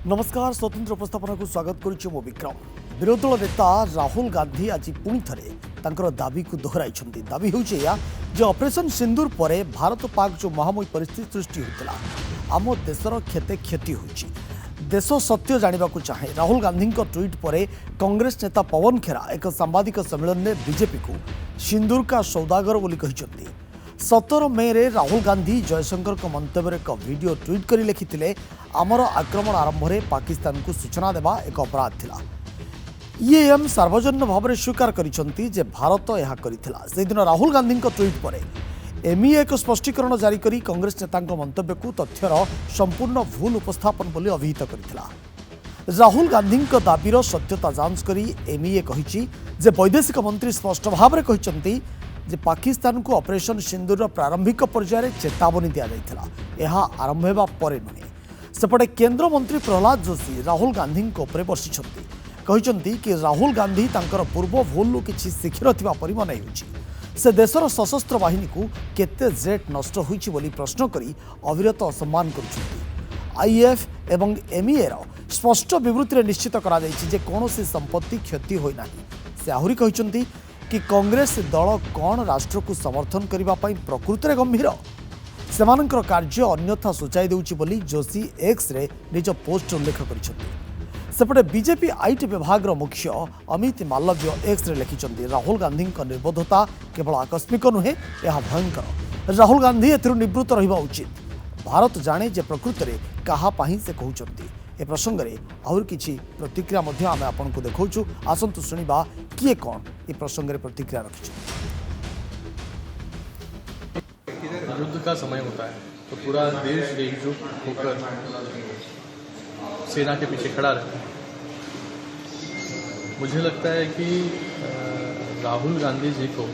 नमस्कार स्वतंत्र उपस्थापना को स्वागत करुच्ची मो विक्रम। विरोधी दल नेता राहुल गांधी आज पुणी थे दाबी को दोहराई। दाबी होउछि जे ऑपरेशन सिंदूर पर भारत पाक जो महामारी परिस्थिति सृष्टि होता आम देशर क्षते क्षति होइछि। देश सत्य जानिबा को चाहे। राहुल गांधी ट्वीट पर कांग्रेस नेता पवन खेरा एक सांबादिक सम्मेलन में बीजेपी को सिंदूर का सौदागर बोली कहिसथि। 17 मे रे राहुल गांधी जयशंकर को मंतव्य एक वीडियो ट्वीट कर लिखिते आमर आक्रमण आरंभ में पाकिस्तान को सूचना देवा एक अपराध थिला। ईएम सार्वजनिक भाव में स्वीकार करिसंती जे भारत यह करिथिला। से दिन राहुल गांधी ट्वीट पर एमईए एक स्पष्टीकरण जारी करी कांग्रेस नेता मंतव्य को तथ्यर संपूर्ण भूल उपस्थापन बोली अभिहित करिथिला। राहुल गांधी दाबीर सत्यता जांच करी एमईए कहिछि जे वैदेशिक मंत्री स्पष्ट भाव में कहिसंती जे पाकिस्तान को ऑपरेशन सिंदूर प्रारंभिक पर्यायर चेतावनी दिया जाइथिला। यह आरंभ हेबा परे नुहे। सेपटे केंद्र मंत्री प्रहलाद जोशी राहुल गांधी उपरे बर्षिछंती। कहिसंती कि राहुल गांधी तांकर पूर्व भूलु किछि शिखि नथिबा परि मन हेउछि। से देशर सशस्त्र बाहिनी को केते जेट नष्ट होइछि बोली प्रश्न करी अविरत असम्मान करुछंती। आईएफ एवं एमईए रो स्पष्ट विवृत्ति निश्चित करा जाइछि जे कोनोसी संपत्ति क्षति होई नाही। से आहुरी कहिसंती कि कांग्रेस दल कौन राष्ट्र को समर्थन करने प्रकृत में गंभीर सेमानंकर कार्य अन्यथा सूचाई देउछि बोली जोशी एक्स रे निज पोस्ट उल्लेख करिसंती। सेपटे बीजेपी आईटी विभाग मुख्य अमित मालव्य एक्स रे लिखिसंती राहुल गांधी निर्बोधता केवल आकस्मिक नुहे यह भयंकर। राहुल गांधी एथिरु निवृत्त रहिबा उचित। भारत जाने जे प्रकृत में कहा पाही से कहउचंती। ए प्रसंग में आहुर किछि प्रतिक्रिया मध्य आमे आपन को देखौछु। आसंतु सुनिबा किए कौन ए प्रसंग में प्रतिक्रिया रखिछु। युद्ध का समय होता है तो पूरा देश एकजुट होकर सेना के पीछे खड़ा रहता है। मुझे लगता है कि राहुल गांधी जी को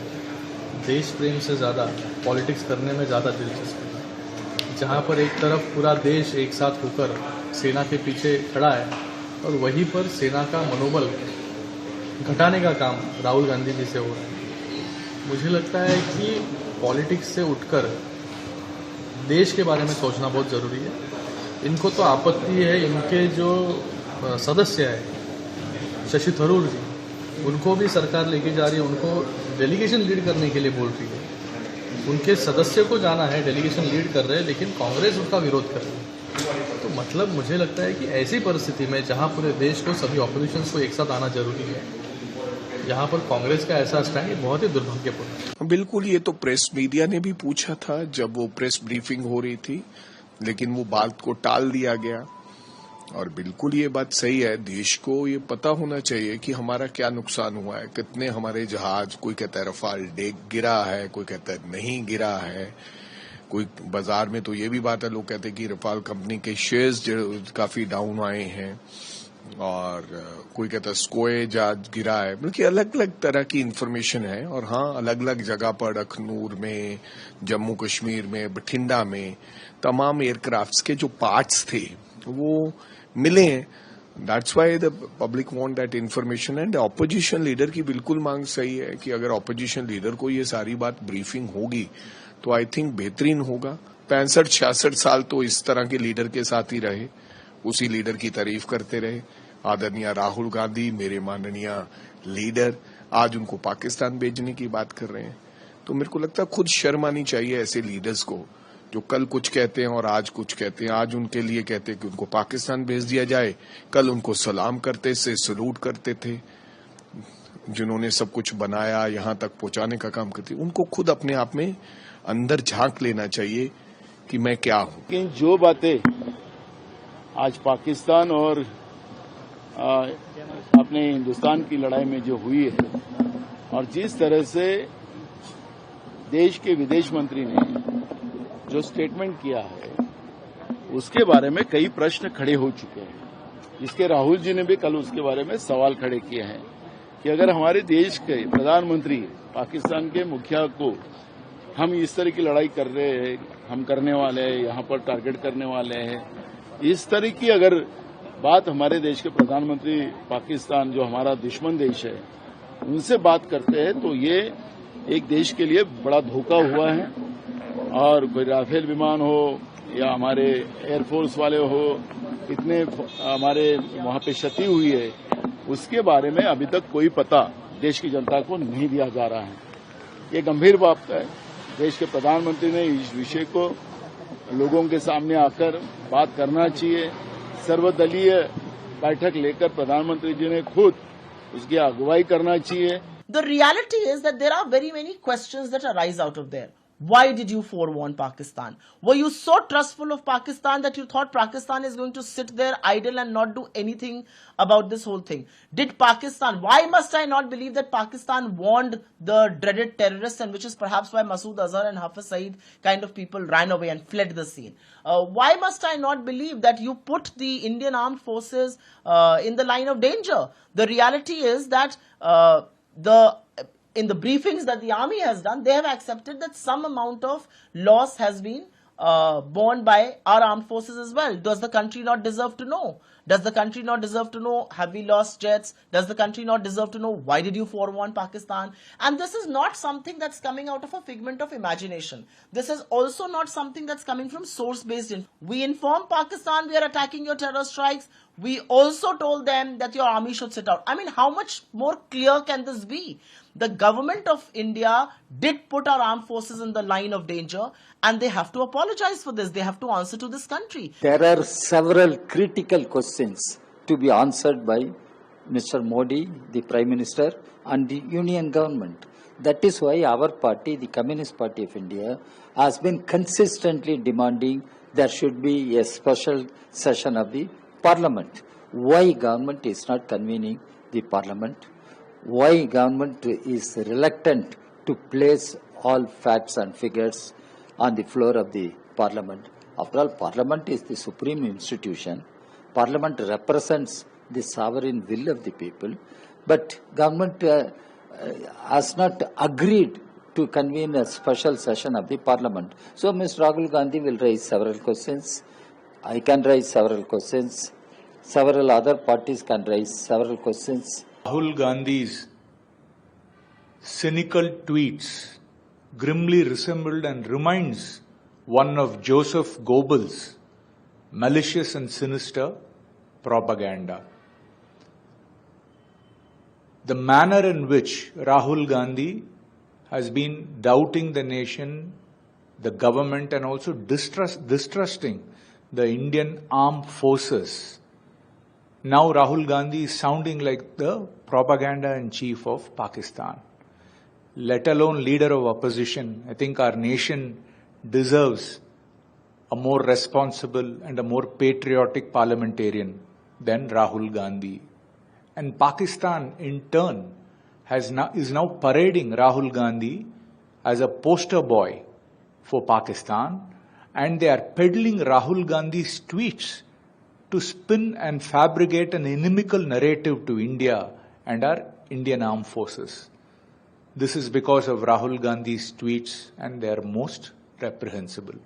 देश प्रेम से ज़्यादा पॉलिटिक्स करने में ज़्यादा दिलचस्पी है। जहाँ पर एक तरफ पूरा देश एक साथ होकर सेना के पीछे खड़ा है और वहीं पर सेना का मनोबल घटाने का काम राहुल गांधी जी से हो रहा है। मुझे लगता है कि पॉलिटिक्स से उठकर देश के बारे में सोचना बहुत ज़रूरी है। इनको तो आपत्ति है, इनके जो सदस्य है शशि थरूर जी, उनको भी सरकार लेके जा रही है, उनको डेलीगेशन लीड करने के लिए बोल रही है। उनके सदस्य को जाना है, डेलीगेशन लीड कर रहे हैं, लेकिन कांग्रेस उसका विरोध कर रही है। तो मतलब मुझे लगता है कि ऐसी परिस्थिति में जहां पूरे देश को सभी ऑपोजिशन को एक साथ आना जरूरी है, यहाँ पर कांग्रेस का ऐसा स्टैंड बहुत ही दुर्भाग्यपूर्ण है। बिल्कुल, ये तो प्रेस मीडिया ने भी पूछा था जब वो प्रेस ब्रीफिंग हो रही थी, लेकिन वो बात को टाल दिया गया। और बिल्कुल ये बात सही है, देश को ये पता होना चाहिए कि हमारा क्या नुकसान हुआ है, कितने हमारे जहाज, कोई कहता है रफाल गिरा है, कोई कहता है नहीं गिरा है। कोई बाजार में तो ये भी बात है, लोग कहते हैं कि रफाल कंपनी के शेयर्स काफी डाउन आए हैं, और कोई कहता है स्कोए जहाज गिरा है। बल्कि अलग अलग तरह की इंफॉर्मेशन है। और हाँ, अलग अलग जगह पर अखनूर में, जम्मू कश्मीर में, बठिंडा में तमाम एयरक्राफ्ट्स के जो पार्ट्स थे वो मिले हैं। That's why the public want that information. And opposition leader की बिल्कुल मांग सही है कि अगर ऑपोजिशन लीडर को ये सारी बात ब्रीफिंग होगी तो आई थिंक बेहतरीन होगा। 65-66 साल तो इस तरह के लीडर के साथ ही रहे, उसी लीडर की तारीफ करते रहे। आदरणीय राहुल गांधी मेरे माननीय लीडर आज उनको पाकिस्तान भेजने की बात कर रहे हैं। तो मेरे को लगता है खुद शर्म आनी चाहिए ऐसे लीडर्स को, जो कल कुछ कहते हैं और आज कुछ कहते हैं। आज उनके लिए कहते हैं कि उनको पाकिस्तान भेज दिया जाए, कल उनको सलाम करते से सलूट करते थे। जिन्होंने सब कुछ बनाया, यहां तक पहुंचाने का काम करते, उनको खुद अपने आप में अंदर झांक लेना चाहिए कि मैं क्या हूं। लेकिन जो बातें आज पाकिस्तान और अपने हिंदुस्तान की लड़ाई में जो हुई है, और जिस तरह से देश के विदेश मंत्री ने जो स्टेटमेंट किया है, उसके बारे में कई प्रश्न खड़े हो चुके हैं, जिसके राहुल जी ने भी कल उसके बारे में सवाल खड़े किए हैं कि अगर हमारे देश के प्रधानमंत्री पाकिस्तान के मुखिया को हम इस तरह की लड़ाई कर रहे हैं, हम करने वाले हैं, यहाँ पर टारगेट करने वाले हैं, इस तरह की अगर बात हमारे देश के प्रधानमंत्री पाकिस्तान जो हमारा दुश्मन देश है उनसे बात करते हैं, तो ये एक देश के लिए बड़ा धोखा हुआ है। और कोई राफेल विमान हो या हमारे एयरफोर्स वाले हो इतने हमारे वहां पे क्षति हुई है, उसके बारे में अभी तक कोई पता देश की जनता को नहीं दिया जा रहा है। ये गंभीर बात है। देश के प्रधानमंत्री ने इस विषय को लोगों के सामने आकर बात करना चाहिए। सर्वदलीय बैठक लेकर प्रधानमंत्री जी ने खुद उसकी अगुवाई करना चाहिए। The reality is that there are very many questions that arise out of there. Why did you forewarn Pakistan? Were you so trustful of Pakistan that you thought Pakistan is going to sit there idle and not do anything about this whole thing? Did Pakistan, why must I not believe that Pakistan warned the dreaded terrorists, and which is perhaps why Masood Azhar and Hafiz Saeed kind of people ran away and fled the scene? Why must I not believe that you put the Indian armed forces in the line of danger? The reality is that in the briefings that the army has done, they have accepted that some amount of loss has been borne by our armed forces as well. Does the country not deserve to know? Does the country not deserve to know, have we lost jets? Does the country not deserve to know, why did you forewarn Pakistan? And this is not something that's coming out of a figment of imagination. This is also not something that's coming from source-based info. We informed Pakistan we are attacking your terror strikes. We also told them that your army should sit out. I mean, how much more clear can this be? The government of India did put our armed forces in the line of danger, and they have to apologize for this. They have to answer to this country. There are several critical questions to be answered by Mr. Modi, the Prime Minister, and the Union government. That is why our party, the Communist Party of India, has been consistently demanding there should be a special session of the Parliament. Why government is not convening the Parliament? Why government is reluctant to place all facts and figures on the floor of the Parliament? After all, Parliament is the supreme institution. Parliament represents the sovereign will of the people. But government has not agreed to convene a special session of the Parliament. So Mr. Rahul Gandhi will raise several questions. I can raise several questions. Several other parties can raise several questions. Rahul Gandhi's cynical tweets grimly resembled and reminds one of Joseph Goebbels' malicious and sinister propaganda. The manner in which Rahul Gandhi has been doubting the nation, the government, and also distrusting the Indian armed forces. Now Rahul Gandhi is sounding like the propaganda-in-chief of Pakistan, let alone leader of opposition. I think our nation deserves a more responsible and a more patriotic parliamentarian than Rahul Gandhi. And Pakistan, in turn, is now parading Rahul Gandhi as a poster boy for Pakistan, and they are peddling Rahul Gandhi's tweets to spin and fabricate an inimical narrative to India and our Indian armed forces. This is because of Rahul Gandhi's tweets, and they are most reprehensible.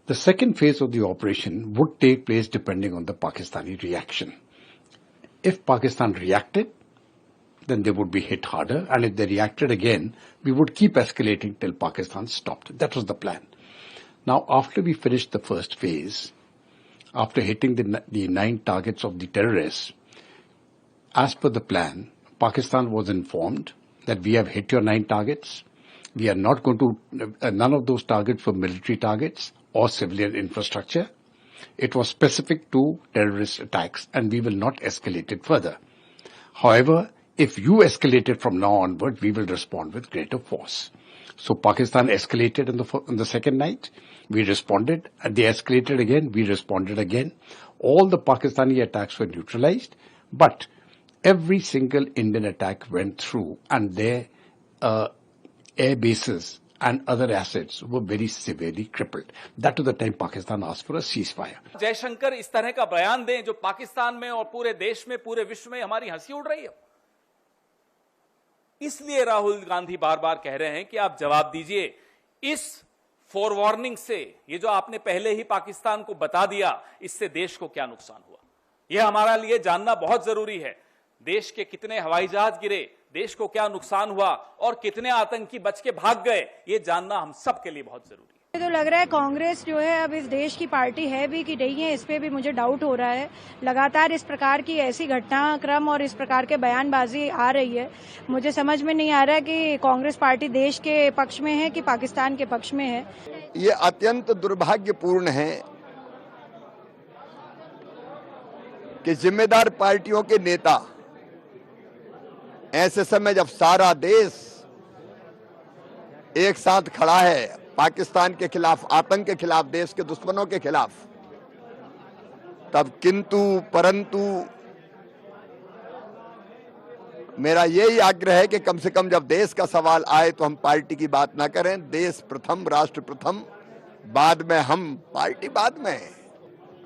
The second phase of the operation would take place depending on the Pakistani reaction. If Pakistan reacted, then they would be hit harder, and if they reacted again, we would keep escalating till Pakistan stopped. That was the plan. Now, after we finished the first phase, after hitting the 9 targets of the terrorists, as per the plan, Pakistan was informed that we have hit your 9 targets. We are not going to, none of those targets were military targets or civilian infrastructure. It was specific to terrorist attacks, and we will not escalate it further. However, if you escalate it from now onward, we will respond with greater force. So Pakistan escalated on the second night. We responded, and they escalated again. We responded again. All the Pakistani attacks were neutralized, but every single Indian attack went through, and their air bases and other assets were very severely crippled. That was the time Pakistan asked for a ceasefire. Jaishankar इस तरह का बयान दें जो पाकिस्तान में और पूरे देश में, पूरे विश्व में हमारी हंसी उड़ रही है। इसलिए राहुल गांधी बार बार कह रहे हैं कि आप जवाब दीजिए। इस फोरवार्निंग से, ये जो आपने पहले ही पाकिस्तान को बता दिया, इससे देश को क्या नुकसान हुआ, यह हमारा लिए जानना बहुत जरूरी है। देश के कितने हवाई जहाज गिरे, देश को क्या नुकसान हुआ और कितने आतंकी बच के भाग गए, ये जानना हम सबके लिए बहुत जरूरी है। मुझे तो लग रहा है कांग्रेस जो है अब इस देश की पार्टी है भी कि नहीं है, इस पे भी मुझे डाउट हो रहा है। लगातार इस प्रकार की ऐसी घटनाक्रम और इस प्रकार के बयानबाजी आ रही है, मुझे समझ में नहीं आ रहा कि कांग्रेस पार्टी देश के पक्ष में है कि पाकिस्तान के पक्ष में है। ये अत्यंत दुर्भाग्यपूर्ण है कि जिम्मेदार पार्टियों के नेता ऐसे समय जब सारा देश एक साथ खड़ा है पाकिस्तान के खिलाफ, आतंक के खिलाफ, देश के दुश्मनों के खिलाफ, तब किंतु परंतु मेरा यही आग्रह है कि कम से कम जब देश का सवाल आए तो हम पार्टी की बात ना करें। देश प्रथम, राष्ट्र प्रथम, बाद में हम, पार्टी बाद में।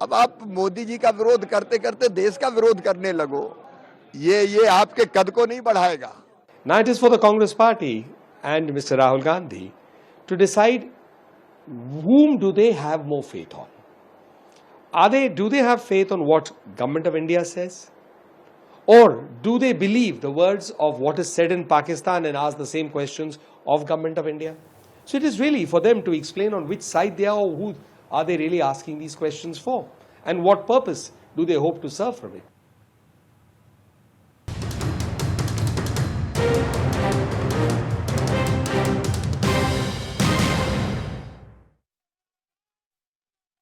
अब आप मोदी जी का विरोध करते करते देश का विरोध करने लगो, ये आपके कद को नहीं बढ़ाएगा। Now it is for the Congress party and Mr. Rahul Gandhi to decide whom do they have more faith on. Do they have faith on what Government of India says? Or do they believe the words of what is said in Pakistan and ask the same questions of Government of India? So it is really for them to explain on which side they are, or who are they really asking these questions for, and what purpose do they hope to serve from it.